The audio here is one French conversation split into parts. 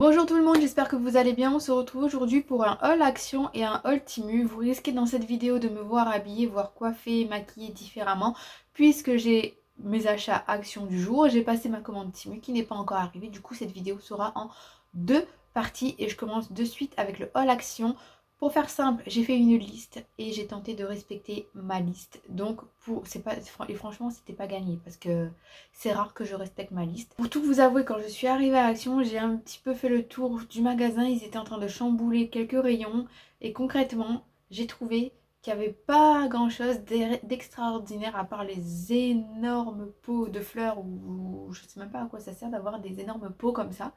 Bonjour tout le monde, j'espère que vous allez bien. On se retrouve aujourd'hui pour un haul Action et un haul Temu. Vous risquez dans cette vidéo de me voir habillée, voire coiffée, maquillée différemment, puisque j'ai mes achats Action du jour. J'ai passé ma commande Temu qui n'est pas encore arrivée. Du coup, cette vidéo sera en deux parties et je commence de suite avec le haul Action. Pour faire simple, j'ai fait une liste et j'ai tenté de respecter ma liste. Donc, et franchement, c'était pas gagné parce que c'est rare que je respecte ma liste. Pour tout vous avouer, quand je suis arrivée à Action, j'ai un petit peu fait le tour du magasin. Ils étaient en train de chambouler quelques rayons et concrètement, j'ai trouvé qu'il n'y avait pas grand chose d'extraordinaire à part les énormes pots de fleurs ou je sais même pas à quoi ça sert d'avoir des énormes pots comme ça.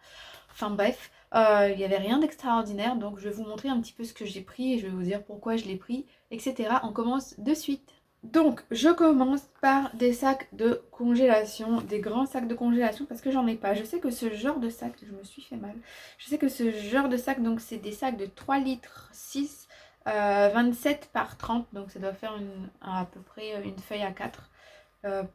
Enfin bref, il n'y avait rien d'extraordinaire, donc je vais vous montrer un petit peu ce que j'ai pris et je vais vous dire pourquoi je l'ai pris, etc. On commence de suite. Donc je commence par des sacs de congélation, des grands sacs de congélation parce que j'en ai pas. Je sais que ce genre de sac, je me suis fait mal, je sais que ce genre de sac, donc c'est des sacs de 3 litres 6, 27 par 30, donc ça doit faire à peu près une feuille à 4.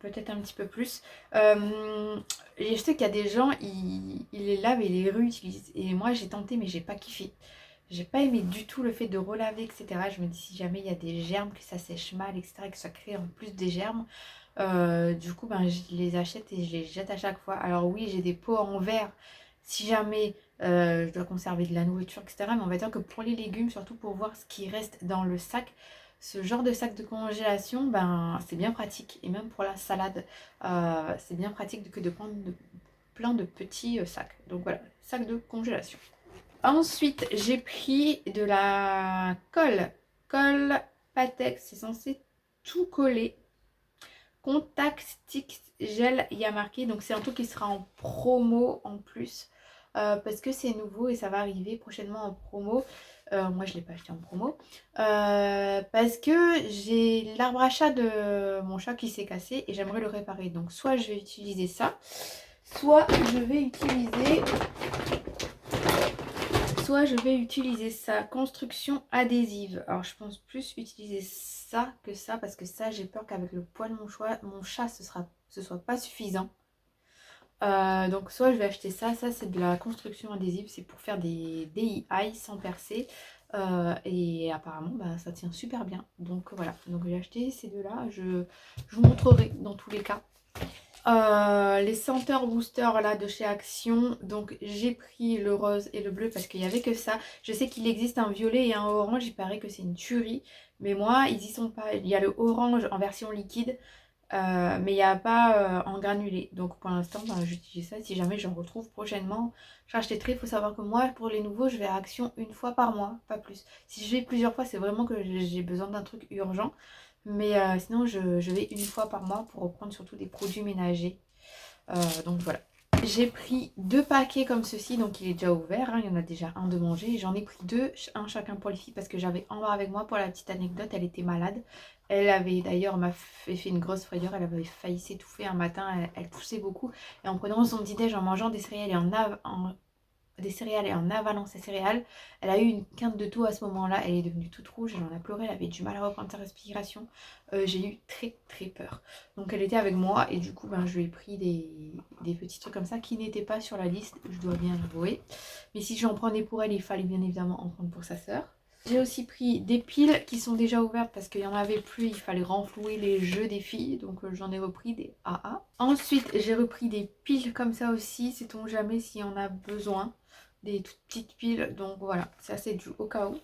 Peut-être un petit peu plus. Et je sais qu'il y a des gens, ils les lavent et les réutilisent. Et moi, j'ai tenté, mais j'ai pas kiffé. J'ai pas aimé du tout le fait de relaver, etc. Je me dis si jamais il y a des germes, que ça sèche mal, etc., que ça crée en plus des germes. Du coup, ben, je les achète et je les jette à chaque fois. Alors oui, j'ai des pots en verre si jamais je dois conserver de la nourriture, etc. Mais on va dire que pour les légumes, surtout pour voir ce qui reste dans le sac, ce genre de sac de congélation, ben, c'est bien pratique. Et même pour la salade, c'est bien pratique que de prendre plein de petits sacs. Donc voilà, sac de congélation. Ensuite, j'ai pris de la colle. Colle Patex, c'est censé tout coller. Contact Stick Gel, il y a marqué. Donc c'est un truc qui sera en promo en plus. Parce que c'est nouveau et ça va arriver prochainement en promo. Moi je ne l'ai pas acheté en promo. Parce que j'ai l'arbre à chat de mon chat qui s'est cassé et j'aimerais le réparer. Donc soit je vais utiliser ça, soit je vais utiliser sa construction adhésive. Alors je pense plus utiliser ça que ça parce que ça j'ai peur qu'avec le poids de mon chat ce soit pas suffisant. Donc soit je vais acheter ça, c'est de la construction adhésive, c'est pour faire des DIY sans percer. Et apparemment bah, ça tient super bien. Donc voilà, donc j'ai acheté ces deux-là, je vous montrerai dans tous les cas. Les senteurs booster là de chez Action, donc j'ai pris le rose et le bleu parce qu'il n'y avait que ça. Je sais qu'il existe un violet et un orange, il paraît que c'est une tuerie, mais moi ils y sont pas. Il y a le orange en version liquide, mais il n'y a pas en granulé. Donc pour l'instant ben, j'utilise ça, si jamais j'en retrouve prochainement, je rachèterai. Il faut savoir que moi pour les nouveaux je vais à Action une fois par mois, pas plus. Si je vais plusieurs fois c'est vraiment que j'ai besoin d'un truc urgent. Mais sinon, je vais une fois par mois pour reprendre surtout des produits ménagers. Donc voilà. J'ai pris deux paquets comme ceci, donc il est déjà ouvert, hein, il y en a déjà un de mangé. J'en ai pris deux, un chacun pour les filles parce que j'avais Ambre avec moi pour la petite anecdote, elle était malade. Elle avait d'ailleurs m'a fait une grosse frayeur, elle avait failli s'étouffer un matin, elle toussait beaucoup. Et en prenant son petit déj, en mangeant des céréales et en avalant ses céréales, elle a eu une quinte de toux à ce moment-là, elle est devenue toute rouge, elle en a pleuré, elle avait du mal à reprendre sa respiration. J'ai eu très très peur. Donc elle était avec moi et du coup ben, je lui ai pris des petits trucs comme ça qui n'étaient pas sur la liste, je dois bien l'avouer. Mais si j'en prenais pour elle, il fallait bien évidemment en prendre pour sa sœur. J'ai aussi pris des piles qui sont déjà ouvertes parce qu'il n'y en avait plus, il fallait renflouer les jeux des filles, donc j'en ai repris des AA. Ensuite j'ai repris des piles comme ça aussi, sait-on jamais s'il y en a besoin, des toutes petites piles, donc voilà, ça c'est du au cas où.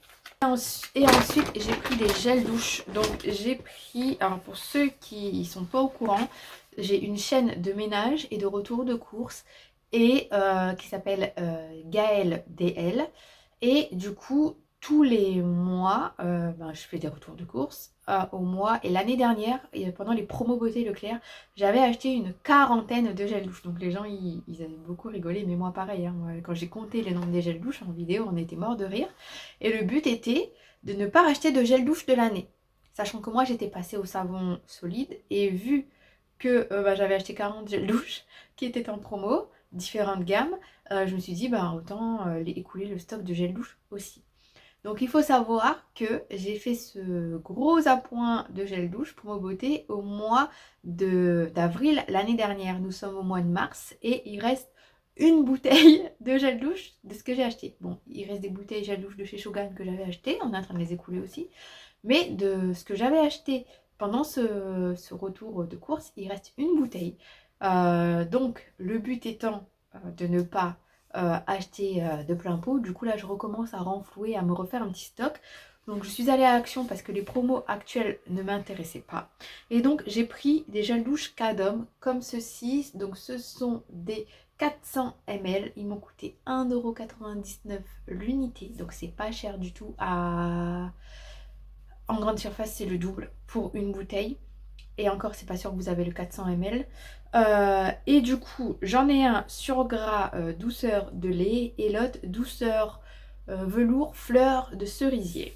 Et ensuite j'ai pris des gels douche, donc j'ai pris, alors pour ceux qui ne sont pas au courant, j'ai une chaîne de ménage et de retour de course et qui s'appelle Gaëlle DL. Et du coup, tous les mois, ben, je fais des retours de course au mois. Et l'année dernière, pendant les promos beauté Leclerc, j'avais acheté une quarantaine de gels douche. Donc les gens, ils avaient beaucoup rigolé, mais moi pareil. Hein, moi, quand j'ai compté les nombres des gels douche en vidéo, on était mort de rire. Et le but était de ne pas racheter de gel douche de l'année. Sachant que moi, j'étais passée au savon solide. Et vu que bah, j'avais acheté 40 gels douche qui étaient en promo, différentes gammes, je me suis dit bah, autant écouler le stock de gel douche aussi. Donc il faut savoir que j'ai fait ce gros appoint de gel douche pour ma beauté au mois d'avril l'année dernière. Nous sommes au mois de mars et il reste une bouteille de gel douche de ce que j'ai acheté. Bon, il reste des bouteilles gel douche de chez Shogun que j'avais acheté, on est en train de les écouler aussi. Mais de ce que j'avais acheté pendant ce retour de course, il reste une bouteille. Donc le but étant de ne pas acheter de plein pot. Du coup là je recommence à renflouer, à me refaire un petit stock. Donc je suis allée à Action parce que les promos actuels ne m'intéressaient pas. Et donc j'ai pris des gels douche Cadom comme ceci. Donc ce sont des 400 ml. Ils m'ont coûté 1,99 € l'unité. Donc c'est pas cher du tout. En grande surface c'est le double pour une bouteille. Et encore c'est pas sûr que vous avez le 400 ml. Et du coup j'en ai un sur gras douceur de lait et l'autre douceur velours fleur de cerisier.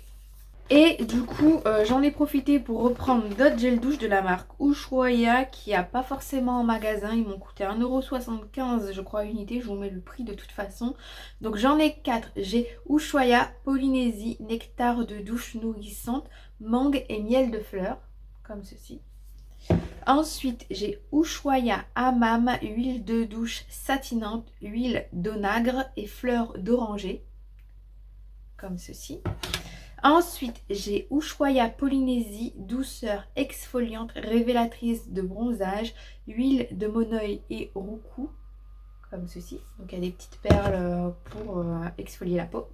Et du coup, j'en ai profité pour reprendre d'autres gels douche de la marque Ushuaïa qui a pas forcément en magasin. Ils m'ont coûté 1,75 € je crois unité. Je vous mets le prix de toute façon. Donc j'en ai 4. J'ai Ushuaïa, Polynésie, nectar de douche nourrissante, mangue et miel de fleurs. Comme ceci. Ensuite, j'ai Ushuaïa Hammam, huile de douche satinante, huile d'onagre et fleurs d'oranger. Comme ceci. Ensuite, j'ai Ushuaïa Polynésie, douceur exfoliante, révélatrice de bronzage, huile de monoï et roucou, comme ceci. Donc il y a des petites perles pour exfolier la peau.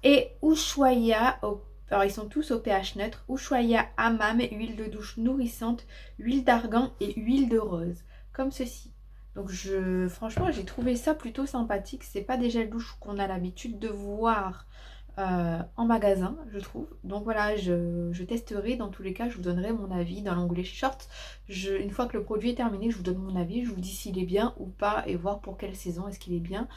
Et Ushuaïa, alors ils sont tous au pH neutre, Ushuaïa Hammam, huile de douche nourrissante, huile d'argan et huile de rose, comme ceci. Donc franchement, j'ai trouvé ça plutôt sympathique. C'est pas des gels douche qu'on a l'habitude de voir en magasin, je trouve. Donc voilà, je testerai. Dans tous les cas, je vous donnerai mon avis dans l'onglet short. Une fois que le produit est terminé, je vous donne mon avis. Je vous dis s'il est bien ou pas et voir pour quelle saison est-ce qu'il est bien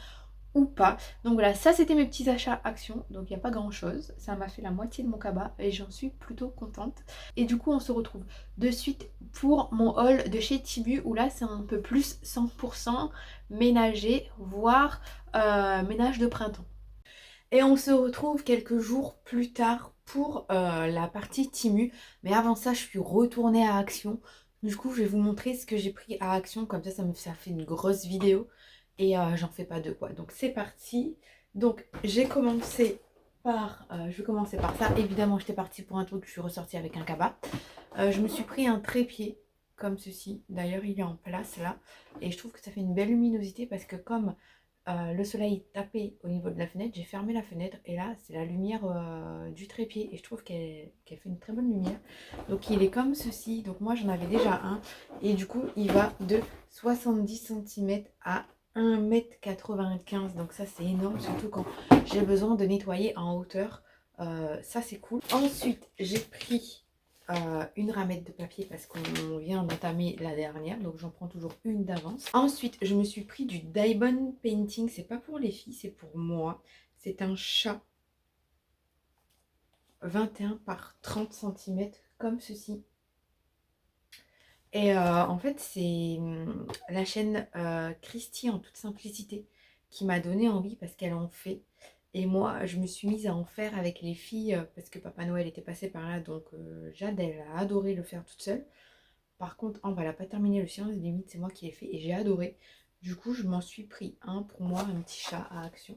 ou pas. Donc voilà, ça c'était mes petits achats Action. Donc il n'y a pas grand chose. Ça m'a fait la moitié de mon cabas et j'en suis plutôt contente. Et du coup, on se retrouve de suite pour mon haul de chez Temu où là c'est un peu plus 100% ménager, voire ménage de printemps. Et on se retrouve quelques jours plus tard pour la partie Temu. Mais avant ça, je suis retournée à Action. Du coup, je vais vous montrer ce que j'ai pris à Action. Comme ça fait une grosse vidéo. Et j'en fais pas deux quoi. Donc c'est parti. Donc j'ai commencé par... je vais commencer par ça. Évidemment, j'étais partie pour un truc. Je suis ressortie avec un cabas. Je me suis pris un trépied comme ceci. D'ailleurs, il est en place là. Et je trouve que ça fait une belle luminosité parce que comme... le soleil tapait au niveau de la fenêtre, j'ai fermé la fenêtre et là c'est la lumière du trépied et je trouve qu'elle fait une très bonne lumière. Donc il est comme ceci, donc moi j'en avais déjà un et du coup il va de 70 cm à 1,95 m, donc ça c'est énorme, surtout quand j'ai besoin de nettoyer en hauteur. Ça c'est cool. Ensuite j'ai pris une ramette de papier parce qu'on vient d'entamer la dernière, donc j'en prends toujours une d'avance. Ensuite je me suis pris du Diamond Painting, c'est pas pour les filles, c'est pour moi. C'est un chat 21 par 30 cm comme ceci. Et en fait c'est la chaîne Christy en toute simplicité qui m'a donné envie parce qu'elle en fait. Et moi, je me suis mise à en faire avec les filles parce que Papa Noël était passé par là. Donc Jade, elle a adoré le faire toute seule. Par contre, Ambre, elle n'a pas terminé le sien. Limite, c'est moi qui l'ai fait et j'ai adoré. Du coup, je m'en suis pris un pour moi, un petit chat à Action.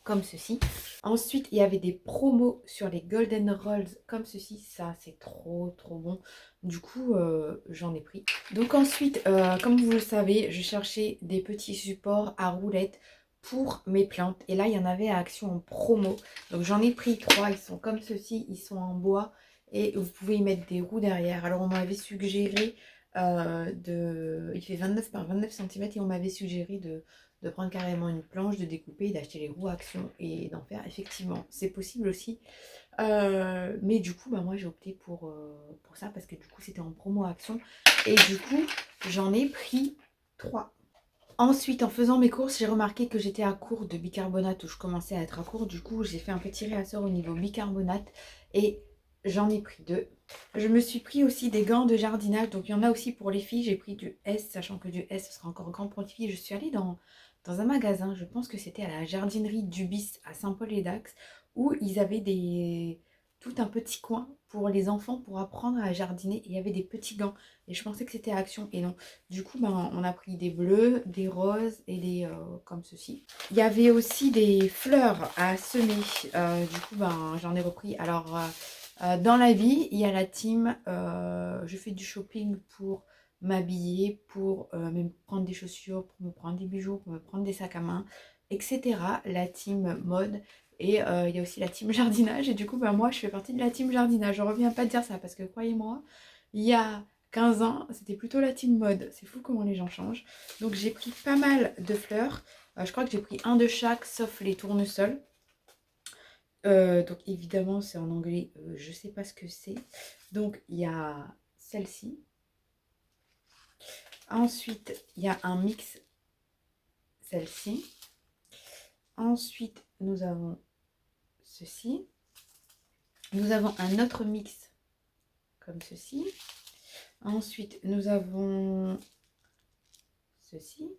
Comme ceci. Ensuite, il y avait des promos sur les Golden Rolls comme ceci. Ça, c'est trop bon. Du coup, j'en ai pris. Donc ensuite, comme vous le savez, je cherchais des petits supports à roulettes pour mes plantes. Et là, il y en avait à Action en promo. Donc j'en ai pris 3. Ils sont comme ceci. Ils sont en bois. Et vous pouvez y mettre des roues derrière. Alors on m'avait suggéré il fait 29 par 29 cm et on m'avait suggéré de prendre carrément une planche, de découper, d'acheter les roues Action et d'en faire. Effectivement, c'est possible aussi. Mais du coup, moi j'ai opté pour ça parce que du coup c'était en promo Action. Et du coup, j'en ai pris 3. Ensuite, en faisant mes courses, j'ai remarqué que j'étais à court de bicarbonate, où je commençais à être à court. Du coup, j'ai fait un petit réassort au niveau bicarbonate et j'en ai pris 2. Je me suis pris aussi des gants de jardinage. Donc, il y en a aussi pour les filles. J'ai pris du S, sachant que du S, ce sera encore grand pour les filles. Je suis allée dans un magasin, je pense que c'était à la jardinerie du Bis à Saint-Paul-et-Dax, où ils avaient tout un petit coin pour les enfants pour apprendre à jardiner. Et il y avait des petits gants. Et je pensais que c'était Action et non. Du coup, ben, on a pris des bleus, des roses et des comme ceci. Il y avait aussi des fleurs à semer. Du coup, ben, j'en ai repris. Alors, dans la vie, il y a la team. Je fais du shopping pour m'habiller, pour me prendre des chaussures, pour me prendre des bijoux, pour me prendre des sacs à main, etc. La team mode. Et il y a aussi la team jardinage. Et du coup, bah, moi, je fais partie de la team jardinage. Je reviens pas de dire ça parce que croyez-moi, il y a 15 ans, c'était plutôt la team mode. C'est fou comment les gens changent. Donc, j'ai pris pas mal de fleurs. Je crois que j'ai pris un de chaque, sauf les tournesols. Donc, évidemment, c'est en anglais. Je sais pas ce que c'est. Donc, il y a celle-ci. Ensuite, il y a un mix, celle-ci. Ensuite, nous avons ceci. Nous avons un autre mix comme ceci. Ensuite, nous avons ceci.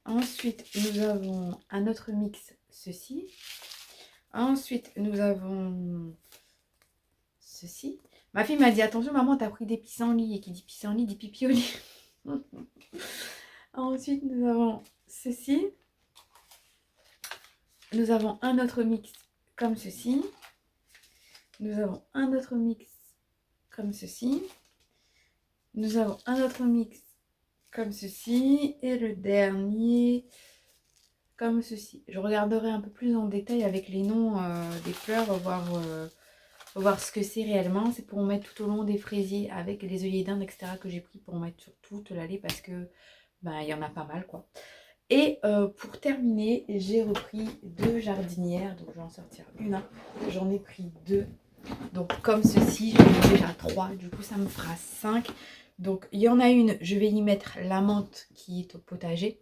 Ensuite, nous avons un autre mix, ceci. Ensuite, nous avons ceci. Ma fille m'a dit, attention maman, t'as pris des pissenlits. Et qui dit pissenlit dit pipi au lit. Ensuite, nous avons ceci. Nous avons un autre mix comme ceci. Nous avons un autre mix comme ceci. Nous avons un autre mix comme ceci. Et le dernier comme ceci. Je regarderai un peu plus en détail avec les noms des fleurs, voir ce que c'est réellement. C'est pour mettre tout au long des fraisiers avec les œillets d'Inde, etc. que j'ai pris pour mettre sur toute l'allée parce que bah, y en a pas mal quoi. Et pour terminer, j'ai repris 2 jardinières. Donc je vais en sortir une. J'en ai pris 2. Donc comme ceci, j'en ai déjà 3. Du coup, ça me fera 5. Donc il y en a une, je vais y mettre la menthe qui est au potager.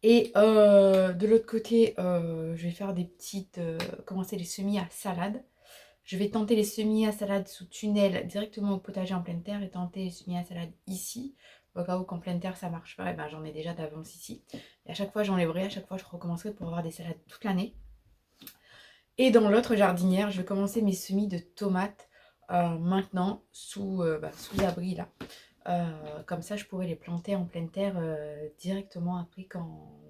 Et de l'autre côté, je vais faire des petites... commencer les semis à salade. Je vais tenter les semis à salade sous tunnel directement au potager en pleine terre et tenter les semis à salade ici. Au cas où qu'en pleine terre ça marche pas, et ben, j'en ai déjà d'avance ici. Et à chaque fois j'enlèverai, à chaque fois je recommencerai pour avoir des salades toute l'année. Et dans l'autre jardinière, je vais commencer mes semis de tomates maintenant sous abri là. Comme ça je pourrai les planter en pleine terre directement après quand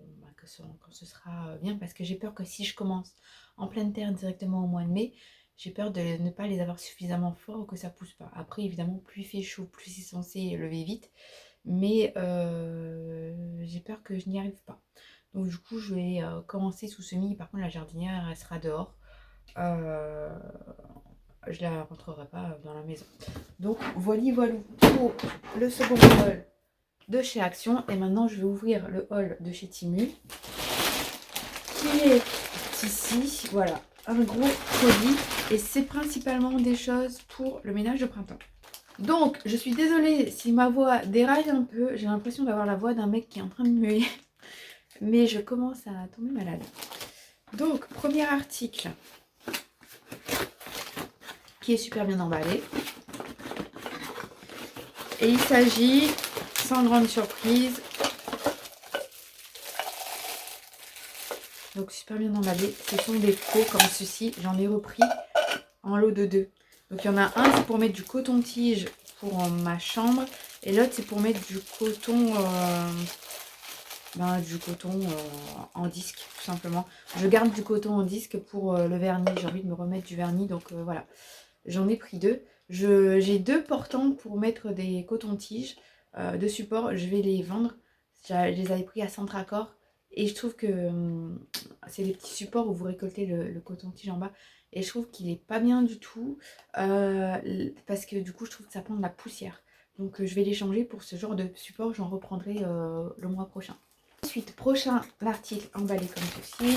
ce sera bien. Parce que j'ai peur que si je commence en pleine terre directement au mois de mai, j'ai peur de ne pas les avoir suffisamment forts ou que ça pousse pas. Après évidemment plus il fait chaud, plus c'est censé lever vite. Mais j'ai peur que je n'y arrive pas. Donc du coup je vais commencer sous semis. Par contre la jardinière elle sera dehors. Je la rentrerai pas dans la maison. Donc voilà pour le second haul de chez Action. Et maintenant je vais ouvrir le haul de chez Temu qui est ici. Voilà, un gros colis. Et c'est principalement des choses pour le ménage de printemps. Donc je suis désolée si ma voix déraille un peu. J'ai l'impression d'avoir la voix d'un mec qui est en train de muer. Mais je commence à tomber malade. Donc premier article qui est super bien emballé. Et il s'agit, sans grande surprise, donc super bien emballé, ce sont des pots comme ceci. J'en ai repris en lot de 2. Donc il y en a un, c'est pour mettre du coton-tige pour ma chambre. Et l'autre, c'est pour mettre du coton, en disque, tout simplement. Je garde du coton en disque pour le vernis. J'ai envie de me remettre du vernis, donc voilà. J'en ai pris 2. J'ai 2 portants pour mettre des cotons-tiges de support. Je vais les vendre. Je les avais pris à Centracor. Et je trouve que c'est des petits supports où vous récoltez le coton-tige en bas. Et je trouve qu'il est pas bien du tout. Parce que du coup, je trouve que ça prend de la poussière. Donc je vais les changer pour ce genre de support. J'en reprendrai le mois prochain. Ensuite, prochain article emballé comme ceci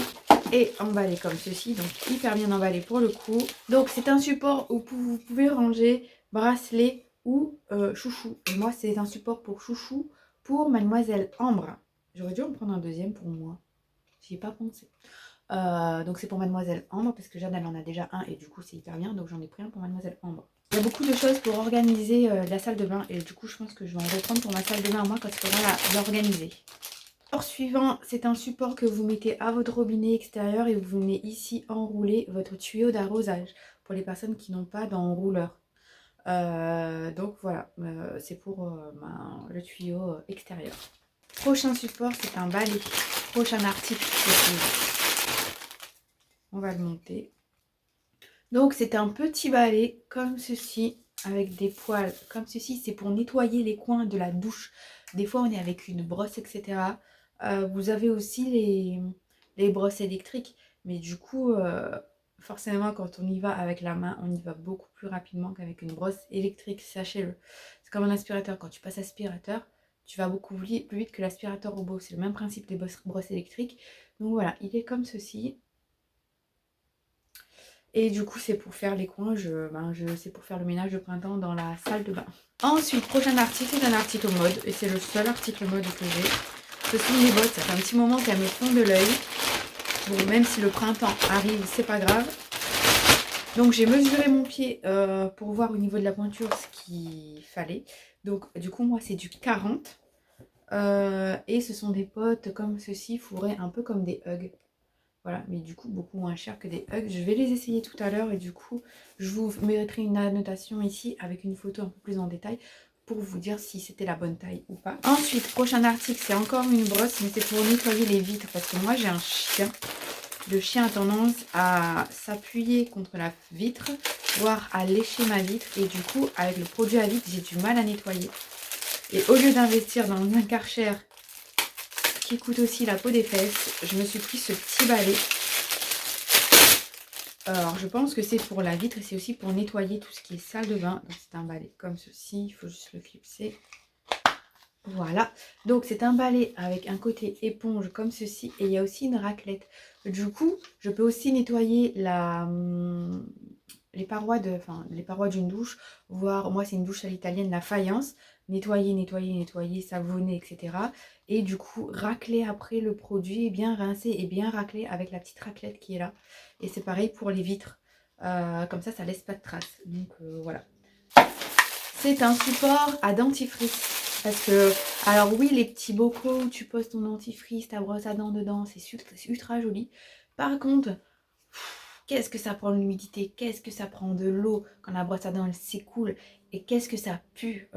et emballé comme ceci, donc hyper bien emballé pour le coup. Donc c'est un support où vous pouvez ranger bracelet ou chouchou. Et moi c'est un support pour chouchou pour mademoiselle Ambre. J'aurais dû en prendre un deuxième pour moi, j'y ai pas pensé. Donc c'est pour mademoiselle Ambre parce que Jeanne elle en a déjà un et du coup c'est hyper bien, donc j'en ai pris un pour mademoiselle Ambre. Il y a beaucoup de choses pour organiser la salle de bain et du coup je pense que je vais en reprendre pour ma salle de bain moi quand il faudra l'organiser. Suivant, c'est un support que vous mettez à votre robinet extérieur et vous venez ici enrouler votre tuyau d'arrosage pour les personnes qui n'ont pas d'enrouleur. Donc voilà, c'est pour le tuyau extérieur. Prochain support, c'est un balai. Prochain article, on va le monter. Donc c'est un petit balai comme ceci, avec des poils comme ceci. C'est pour nettoyer les coins de la douche. Des fois on est avec une brosse, etc. Vous avez aussi les brosses électriques. Mais du coup, forcément quand on y va avec la main, on y va beaucoup plus rapidement qu'avec une brosse électrique, sachez-le. C'est comme un aspirateur. Quand tu passes aspirateur, tu vas beaucoup plus vite que l'aspirateur robot. C'est le même principe des brosses électriques. Donc voilà, il est comme ceci. Et du coup, c'est pour faire les coins, c'est pour faire le ménage de printemps dans la salle de bain. Ensuite, prochain article, c'est un article mode. Et c'est le seul article mode que j'ai. Ce sont les bottes. Ça fait un petit moment qu'elles me font de l'œil. Bon, même si le printemps arrive, c'est pas grave. Donc, j'ai mesuré mon pied pour voir au niveau de la pointure ce qu'il fallait. Donc, du coup, moi, c'est du 40. Et ce sont des bottes comme ceci, fourrées un peu comme des Ugg. Voilà, mais du coup beaucoup moins cher que des Ugg. Je vais les essayer tout à l'heure et du coup je vous mettrai une annotation ici avec une photo un peu plus en détail pour vous dire si c'était la bonne taille ou pas. Ensuite, prochain article, c'est encore une brosse, mais c'est pour nettoyer les vitres parce que moi j'ai un chien. Le chien a tendance à s'appuyer contre la vitre, voire à lécher ma vitre et du coup avec le produit à vitre j'ai du mal à nettoyer. Et au lieu d'investir dans un Karcher qui coûte aussi la peau des fesses, je me suis pris ce petit balai. Alors je pense que c'est pour la vitre et c'est aussi pour nettoyer tout ce qui est salle de bain. Donc c'est un balai comme ceci, il faut juste le clipser. Voilà, donc c'est un balai avec un côté éponge comme ceci et il y a aussi une raclette. Du coup, je peux aussi nettoyer les parois d'une douche, voire moi c'est une douche à l'italienne, la faïence, nettoyer, savonner, etc. Et du coup, racler après le produit, et bien rincer et bien racler avec la petite raclette qui est là. Et c'est pareil pour les vitres, comme ça laisse pas de traces. Donc voilà. C'est un support à dentifrice. Parce que, alors oui, les petits bocaux où tu poses ton dentifrice, ta brosse à dents dedans, c'est ultra joli. Par contre, qu'est-ce que ça prend de l'humidité, qu'est-ce que ça prend de l'eau quand la brosse à dents elle s'écoule et qu'est-ce que ça pue.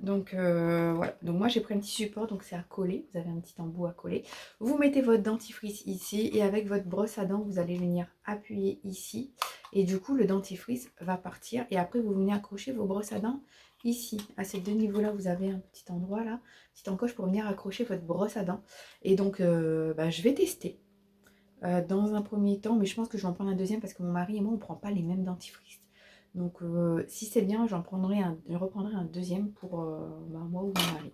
Donc voilà, donc moi j'ai pris un petit support, donc c'est à coller, vous avez un petit embout à coller. Vous mettez votre dentifrice ici et avec votre brosse à dents, vous allez venir appuyer ici. Et du coup, le dentifrice va partir et après vous venez accrocher vos brosses à dents ici. À ces deux niveaux-là, vous avez un petit endroit là, petite encoche pour venir accrocher votre brosse à dents. Et donc, je vais tester dans un premier temps, mais je pense que je vais en prendre un deuxième parce que mon mari et moi, on ne prend pas les mêmes dentifrices. Donc si c'est bien, je reprendrai un deuxième pour moi ou mon mari.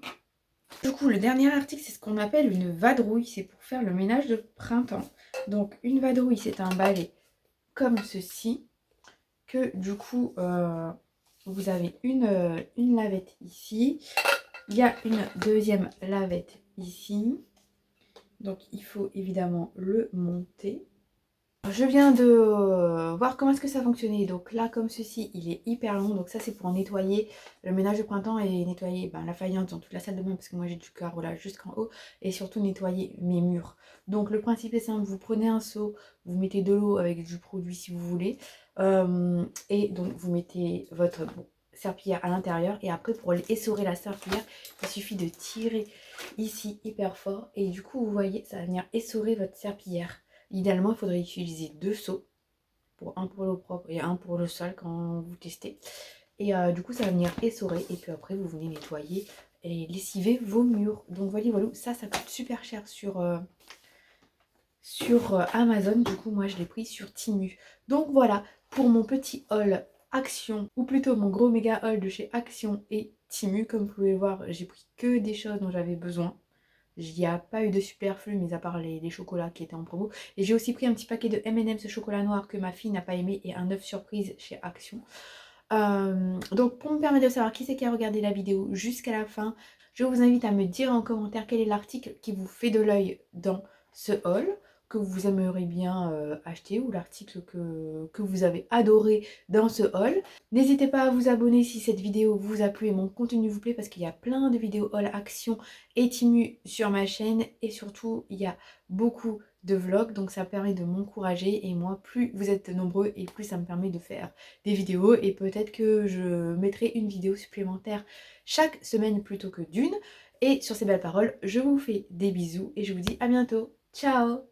Du coup, le dernier article, c'est ce qu'on appelle une vadrouille. C'est pour faire le ménage de printemps. Donc une vadrouille, c'est un balai comme ceci. Que du coup, vous avez une lavette ici. Il y a une deuxième lavette ici. Donc il faut évidemment le monter. Je viens de voir comment est-ce que ça fonctionnait. Donc là, comme ceci, il est hyper long. Donc ça, c'est pour nettoyer le ménage de printemps et nettoyer la faïence dans toute la salle de bain parce que moi, j'ai du carreau là jusqu'en haut. Et surtout nettoyer mes murs. Donc le principe est simple. Vous prenez un seau, vous mettez de l'eau avec du produit si vous voulez. Et donc vous mettez votre serpillière à l'intérieur. Et après, pour essorer la serpillière, il suffit de tirer ici hyper fort. Et du coup, vous voyez, ça va venir essorer votre serpillière. Idéalement, il faudrait utiliser deux seaux, un pour l'eau propre et un pour le sol quand vous testez. Et du coup, ça va venir essorer et puis après, vous venez nettoyer et lessiver vos murs. Donc voilà, ça coûte super cher sur Amazon. Du coup, moi, je l'ai pris sur Temu. Donc voilà, pour mon petit haul Action, ou plutôt mon gros méga haul de chez Action et Temu. Comme vous pouvez voir, j'ai pris que des choses dont j'avais besoin. Il n'y a pas eu de superflu, mis à part les chocolats qui étaient en promo. Et j'ai aussi pris un petit paquet de M&M's chocolat noir que ma fille n'a pas aimé et un œuf surprise chez Action. Donc pour me permettre de savoir qui c'est qui a regardé la vidéo jusqu'à la fin, je vous invite à me dire en commentaire quel est l'article qui vous fait de l'œil dans ce haul. que vous aimeriez bien acheter ou l'article que vous avez adoré dans ce haul. N'hésitez pas à vous abonner si cette vidéo vous a plu et mon contenu vous plaît parce qu'il y a plein de vidéos haul action et Temu sur ma chaîne et surtout il y a beaucoup de vlogs donc ça permet de m'encourager et moi plus vous êtes nombreux et plus ça me permet de faire des vidéos et peut-être que je mettrai une vidéo supplémentaire chaque semaine plutôt que d'une. Et sur ces belles paroles, je vous fais des bisous et je vous dis à bientôt. Ciao!